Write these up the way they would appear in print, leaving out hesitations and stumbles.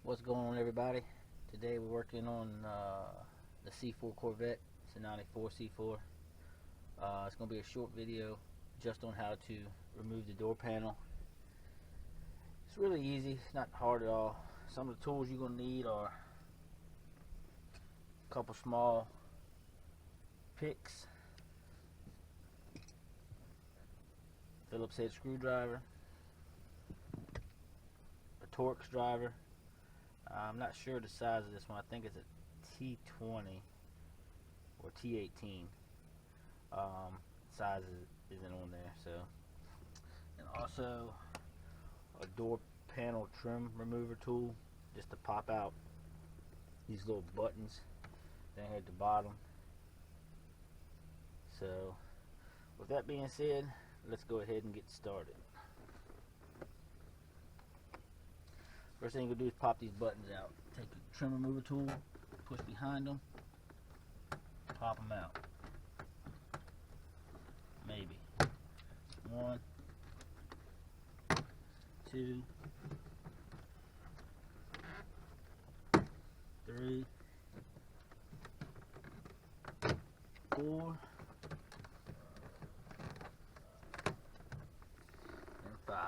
What's going on, everybody? Today we're working on the C4 Corvette. It's a 94 C4. It's going to be a short video just on how to remove the door panel. It's really easy. It's not hard at all. Some of the tools you're going to need are a couple small picks, Phillips head screwdriver, a Torx driver. I'm not sure the size of this one. I think it's a T20 or T18. Size isn't on there. So, and also a door panel trim remover tool, just to pop out these little buttons down here at the bottom. So, with that being said, let's go ahead and get started. First thing you're going to do is pop these buttons out. Take the trim remover tool, push behind them, pop them out. Maybe. 1, 2, 3, 4, and 5.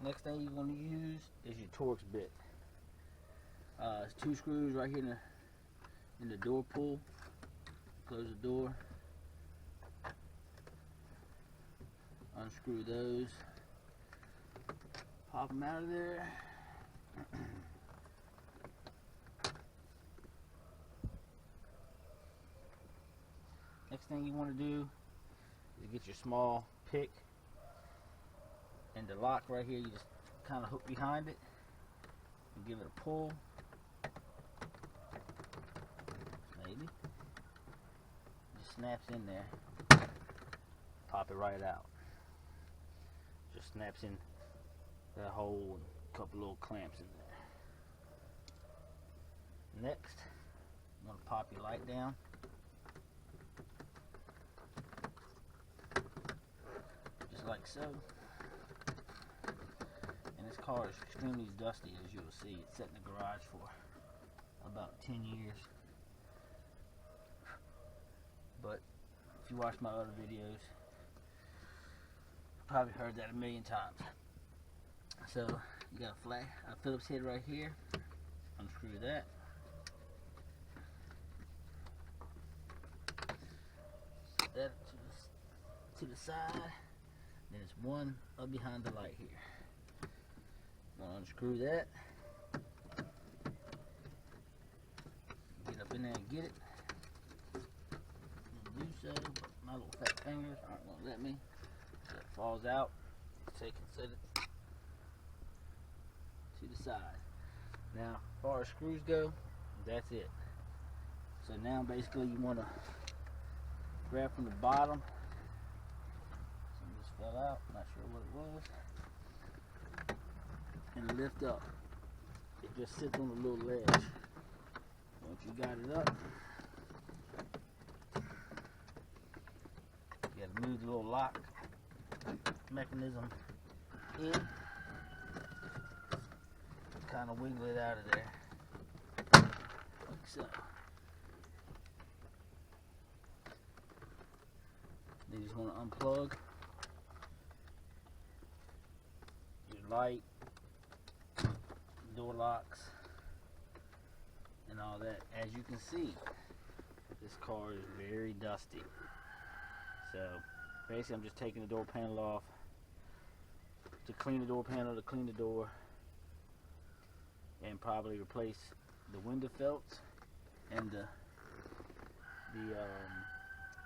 Next thing you're going to use is your Torx bit. It's 2 screws right here in the door pull. Close the door. Unscrew those. Pop them out of there. Next thing you want to do is get your small pick. And the lock right here, you just kind of hook behind it and give it a pull. Maybe. Just snaps in there. Pop it right out. Just snaps in that hole and a couple little clamps in there. Next, I'm going to pop your light down. Just like so. This car is extremely dusty, as you'll see. It's sat in the garage for about 10 years. But if you watch my other videos, you probably heard that a million times. So you got a Phillips head right here. Unscrew that. Set that to the side. Then there's one up behind the light here. Unscrew that. Get up in there and get it. Do so, but my little fat fingers aren't going to let me. So it falls out. Take and set it to the side. Now, as far as screws go, that's it. So now basically you want to grab from the bottom. Some just fell out. Not sure what it was. And lift up. It just sits on a little ledge. Once you got it up, you got to move the little lock mechanism in. Kind of wiggle it out of there, like so. Then you just want to unplug your light, door locks, and all that. As you can see, this car is very dusty. So basically I'm just taking the door panel off to clean the door panel, to clean the door, and probably replace the window felts and the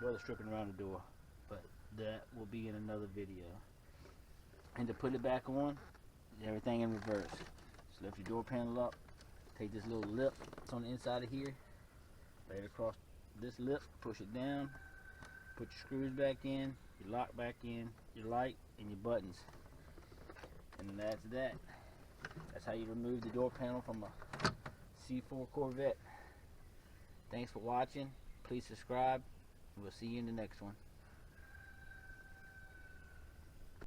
weather stripping around the door, but that will be in another video. And to put it back on, everything in reverse. So lift your door panel up, take this little lip that's on the inside of here, lay it across this lip, push it down, put your screws back in, your lock back in, your light, and your buttons. And that's that. That's how you remove the door panel from a C4 Corvette. Thanks for watching. Please subscribe, We'll see you in the next one.